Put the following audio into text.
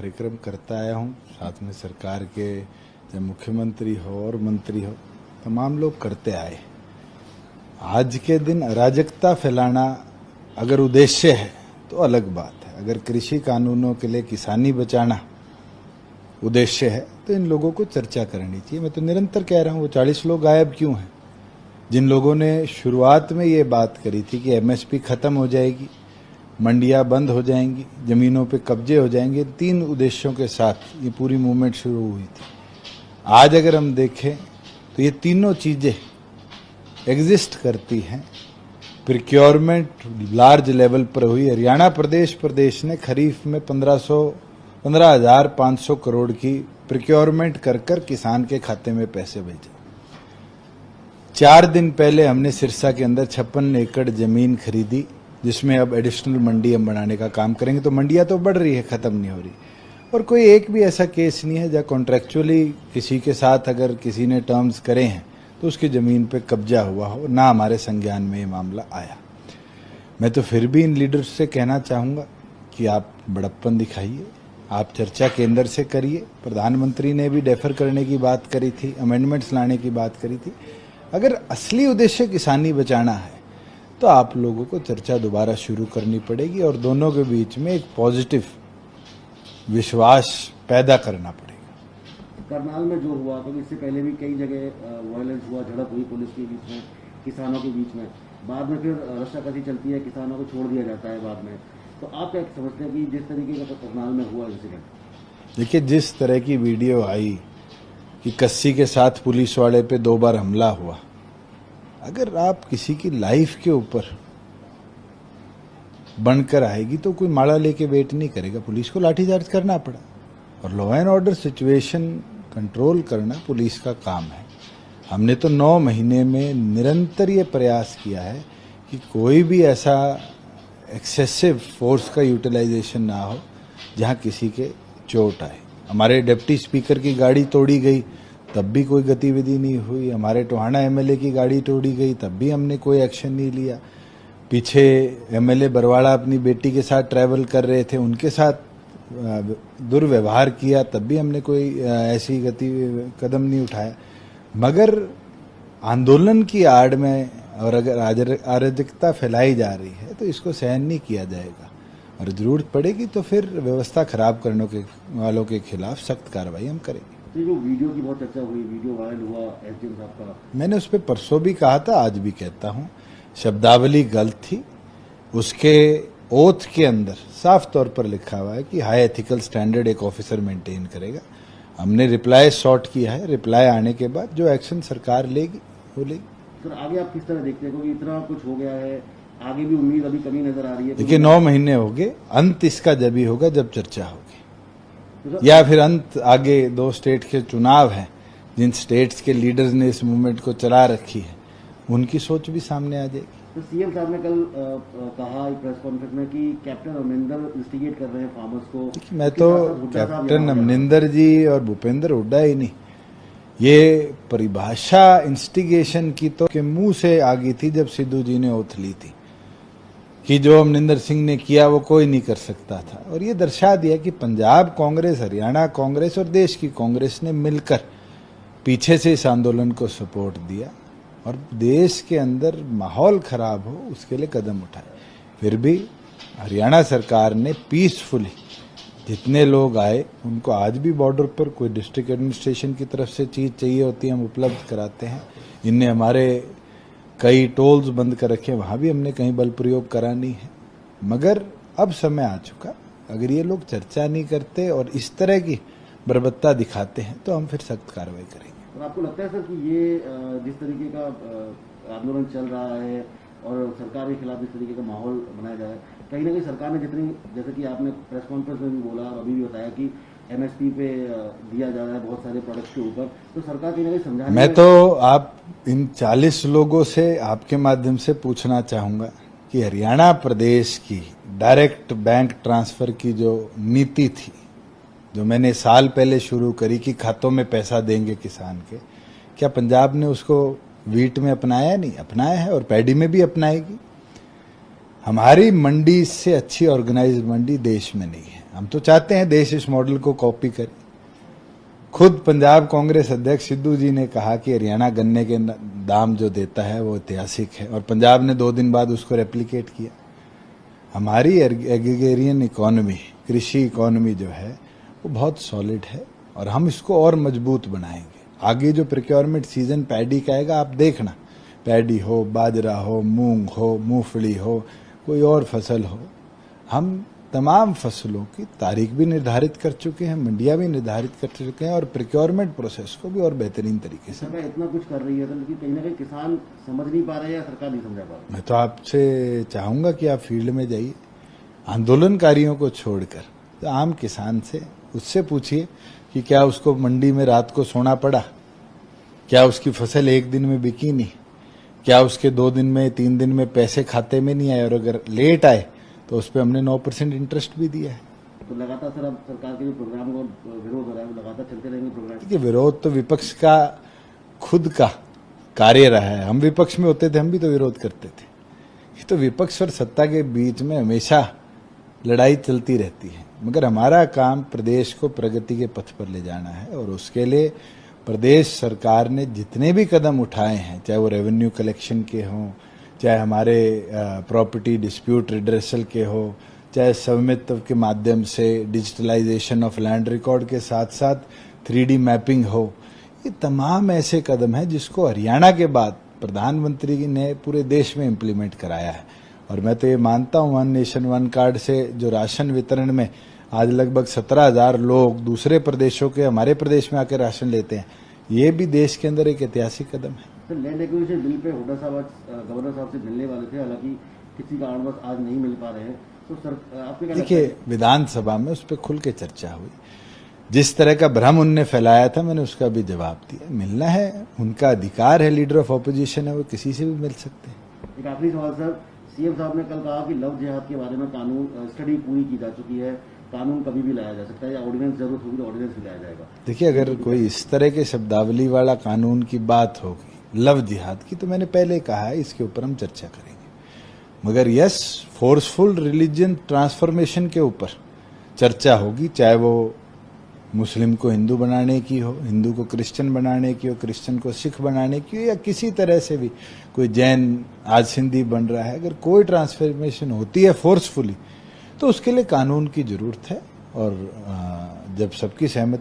कार्यक्रम करता आया हूँ, साथ में सरकार के चाहे मुख्यमंत्री हो और मंत्री हो, तमाम लोग करते आए। आज के दिन अराजकता फैलाना अगर उद्देश्य है तो अलग बात है। अगर कृषि कानूनों के लिए किसानी बचाना उद्देश्य है तो इन लोगों को चर्चा करनी चाहिए। मैं तो निरंतर कह रहा हूँ, वो 40 लोग गायब क्यों हैं? जिन लोगों ने शुरुआत में ये बात करी थी कि एमएसपी खत्म हो जाएगी, मंडियां बंद हो जाएंगी, जमीनों पे कब्जे हो जाएंगे, 3 उद्देश्यों के साथ ये पूरी मूवमेंट शुरू हुई थी। आज अगर हम देखें तो ये तीनों चीजें एग्जिस्ट करती हैं। प्रिक्योरमेंट लार्ज लेवल पर हुई। हरियाणा प्रदेश ने खरीफ में 15,500 करोड़ की प्रिक्योरमेंट कर किसान के खाते में पैसे भेजे। 4 दिन पहले हमने सिरसा के अंदर 56 एकड़ जमीन खरीदी, जिसमें अब एडिशनल मंडी हम बनाने का काम करेंगे। तो मंडियां तो बढ़ रही है, खत्म नहीं हो रही। और कोई एक भी ऐसा केस नहीं है जहां कॉन्ट्रेक्चुअली किसी के साथ अगर किसी ने टर्म्स करे हैं तो उसकी जमीन पे कब्जा हुआ हो, ना हमारे संज्ञान में ये मामला आया। मैं तो फिर भी इन लीडर्स से कहना चाहूंगा कि आप बड़प्पन दिखाइए, आप चर्चा केंद्र से करिए। प्रधानमंत्री ने भी डेफर करने की बात करी थी, अमेंडमेंट्स लाने की बात करी थी। अगर असली उद्देश्य किसानी बचाना है तो आप लोगों को चर्चा दोबारा शुरू करनी पड़ेगी और दोनों के बीच में एक पॉजिटिव विश्वास पैदा करना पड़ेगा। करनाल में जो हुआ, तो इससे पहले भी कई जगह वायलेंस हुआ, झड़प हुई पुलिस के बीच में, किसानों के बीच में। बाद में फिर रस्साकशी चलती है, किसानों को छोड़ दिया जाता है बाद में। तो आप क्या समझते हैं कि जिस तरीके का करनाल में हुआ इंसिडेंट? देखिए, जिस तरह की वीडियो आई कि कस्सी के साथ पुलिस वाले पे 2 बार हमला हुआ, अगर आप किसी की लाइफ के ऊपर बनकर आएगी तो कोई माड़ा लेके वेट नहीं करेगा। पुलिस को लाठीचार्ज करना पड़ा और law and order situation control करना पुलिस का काम है। हमने तो 9 महीने में निरंतर ये प्रयास किया है कि कोई भी ऐसा एक्सेसिव फोर्स का यूटिलाइजेशन ना हो जहां किसी के चोट आए। हमारे डिप्टी स्पीकर की गाड़ी तोड़ी गई, तब भी कोई गतिविधि नहीं हुई। हमारे टोहाना एमएलए की गाड़ी तोड़ी गई, तब भी हमने कोई एक्शन नहीं लिया। पीछे एमएलए बरवाड़ा अपनी बेटी के साथ ट्रैवल कर रहे थे, उनके साथ दुर्व्यवहार किया, तब भी हमने कोई ऐसी कदम नहीं उठाया। मगर आंदोलन की आड़ में और अगर अराजकता फैलाई जा रही है तो इसको सहन नहीं किया जाएगा और जरूरत पड़ेगी तो फिर व्यवस्था खराब करने वालों के खिलाफ सख्त कार्रवाई हम करेंगे। तो जो वीडियो की बहुत चर्चा हुई, वीडियो वायरल हुआ एसडीएम साहब का, मैंने उस पर परसों भी कहा था, आज भी कहता हूं, शब्दावली गलत थी। उसके ओथ के अंदर साफ तौर पर लिखा हुआ है कि हाई एथिकल स्टैंडर्ड एक ऑफिसर मेंटेन करेगा। हमने रिप्लाई शॉर्ट किया है, रिप्लाई आने के बाद जो एक्शन सरकार लेगी वो लेगी। सर आगे आप किस तरह देखते हैं, क्योंकि इतना कुछ हो गया है, आगे भी उम्मीद अभी कमी नजर आ रही है? देखिए, 9 महीने हो गए, अंत इसका जब ही होगा जब चर्चा होगी, या फिर अंत आगे 2 स्टेट के चुनाव हैं, जिन स्टेट्स के लीडर्स ने इस मूवमेंट को चला रखी है, उनकी सोच भी सामने आ जाएगी। तो सीएम साहब ने कल कहा एक प्रेस कॉन्फ्रेंस में कि कैप्टन अमरिंदर इंस्टिगेट कर रहे हैं फार्मर्स को। मैं तो कैप्टन अमरिंदर जी और भूपेंद्र हुड्डा ही नहीं, ये परिभाषा इंस्टिगेशन की तो के मुंह से आ गई थी जब सिद्धू जी ने ओथ ली थी कि जो अमरिंदर सिंह ने किया वो कोई नहीं कर सकता था। और ये दर्शा दिया कि पंजाब कांग्रेस, हरियाणा कांग्रेस और देश की कांग्रेस ने मिलकर पीछे से इस आंदोलन को सपोर्ट दिया और देश के अंदर माहौल खराब हो उसके लिए कदम उठाए। फिर भी हरियाणा सरकार ने पीसफुली जितने लोग आए उनको आज भी बॉर्डर पर कोई डिस्ट्रिक्ट एडमिनिस्ट्रेशन की तरफ से चीज चाहिए होती है, हम उपलब्ध कराते हैं। इनने हमारे कई टोल्स बंद कर रखे, वहां भी हमने कहीं बल प्रयोग करा नहीं है। मगर अब समय आ चुका, अगर ये लोग चर्चा नहीं करते और इस तरह की बर्बरता दिखाते हैं तो हम फिर सख्त कार्रवाई करेंगे। और आपको लगता है सर कि ये जिस तरीके का आंदोलन चल रहा है और सरकार के खिलाफ इस तरीके का माहौल बनाया जा रहा है, कहीं ना कहीं सरकार ने जितनी, जैसे कि आपने प्रेस कॉन्फ्रेंस में भी बोला और अभी भी बताया कि एमएसपी पे दिया जा रहा है बहुत सारे प्रोडक्ट्स के ऊपर, तो सरकार कहीं ना कहीं समझा। मैं तो आप इन 40 लोगों से आपके माध्यम से पूछना चाहूंगा कि हरियाणा प्रदेश की डायरेक्ट बैंक ट्रांसफर की जो नीति थी, जो मैंने साल पहले शुरू करी कि खातों में पैसा देंगे किसान के, क्या पंजाब ने उसको वीट में अपनाया? नहीं अपनाया है और पैडी में भी अपनाएगी। हमारी मंडी से अच्छी ऑर्गेनाइज्ड मंडी देश में नहीं है। हम तो चाहते हैं देश इस मॉडल को कॉपी करे। खुद पंजाब कांग्रेस अध्यक्ष सिद्धू जी ने कहा कि हरियाणा गन्ने के दाम जो देता है वो ऐतिहासिक है, और पंजाब ने 2 दिन बाद उसको रेप्लिकेट किया। हमारी एग्रीगेरियन इकोनॉमी, कृषि इकोनॉमी जो है वो बहुत सॉलिड है, और हम इसको और मजबूत बनाएंगे। आगे जो प्रोक्योरमेंट सीजन पैडी का आएगा, आप देखना, पैडी हो, बाजरा हो, मूंग हो, मूंगफली हो, कोई और फसल हो, हम तमाम फसलों की तारीख भी निर्धारित कर चुके हैं, मंडियां भी निर्धारित कर चुके हैं, और प्रोक्योरमेंट प्रोसेस को भी और बेहतरीन तरीके से। सरकार इतना कुछ कर रही है तो लेकिन कहीं ना कहीं किसान समझ नहीं पा रहे या सरकार नहीं समझा पा रही। मैं तो आपसे चाहूंगा कि आप फील्ड में जाइए, आंदोलनकारियों को छोड़कर तो आम किसान से, उससे पूछिए कि क्या उसको मंडी में रात को सोना पड़ा, क्या उसकी फसल 1 दिन में बिकी नहीं, क्या उसके 2 दिन में 3 दिन में पैसे खाते में नहीं आए, और अगर लेट आए तो उस पर हमने 9% इंटरेस्ट भी दिया है। तो लगातार सर अब सरकार के जो प्रोग्राम को विरोध हो रहा है वो लगातार चलते रहेंगे प्रोग्राम। देखिए, विरोध तो विपक्ष का खुद का कार्य रहा है। हम विपक्ष में होते थे, हम भी तो विरोध करते थे। ये तो विपक्ष और सत्ता के बीच में हमेशा लड़ाई चलती रहती है, मगर हमारा काम प्रदेश को प्रगति के पथ पर ले जाना है, और उसके लिए प्रदेश सरकार ने जितने भी कदम उठाए हैं, चाहे वो रेवेन्यू कलेक्शन के हों, चाहे हमारे प्रॉपर्टी डिस्प्यूट रिड्रेसल के हो, चाहे स्वामित्व के माध्यम से डिजिटलाइजेशन ऑफ लैंड रिकॉर्ड के साथ साथ 3D मैपिंग हो, ये तमाम ऐसे कदम हैं जिसको हरियाणा के बाद प्रधानमंत्री ने पूरे देश में इम्प्लीमेंट कराया है। और मैं तो ये मानता हूँ, वन नेशन वन कार्ड से जो राशन वितरण में आज लगभग 17,000 लोग दूसरे प्रदेशों के हमारे प्रदेश में आकर राशन लेते हैं, ये भी देश के अंदर एक ऐतिहासिक कदम है। Sir, land acquisition bill pay Hooda साहब गवर्नर साहब से मिलने वाले थे, हालांकि किसी कारणवश आज नहीं मिल पा रहे हैं। तो सर आपके क्या लगता है? देखिए, विधानसभा में उस पर खुल के चर्चा हुई, जिस तरह का भ्रम उनने फैलाया था मैंने उसका भी जवाब दिया। मिलना है, उनका अधिकार है, लीडर ऑफ ऑपोजिशन है, वो किसी से भी मिल सकते हैं। एक आखिरी सवाल सर, सीएम साहब ने कल कहा कि लव जिहाद के बारे में कानून स्टडी पूरी की जा चुकी है, कानून कभी भी लाया जा सकता है, या ऑर्डिनेंस जरूरत होगी तो ऑर्डिनेंस भी लाया जाएगा। देखिए, अगर कोई इस तरह के शब्दावली वाला कानून की बात होगी लव जिहाद की, तो मैंने पहले कहा है इसके ऊपर हम चर्चा करेंगे। मगर यस, फोर्सफुल रिलीजन ट्रांसफॉर्मेशन के ऊपर चर्चा होगी, चाहे वो मुस्लिम को हिंदू बनाने की हो, हिंदू को क्रिश्चियन बनाने की हो, क्रिश्चियन को सिख बनाने की हो, या किसी तरह से भी कोई जैन आज सिंधी बन रहा है। अगर कोई ट्रांसफॉर्मेशन होती है फोर्सफुली, तो उसके लिए कानून की जरूरत है, और जब सबकी सहमति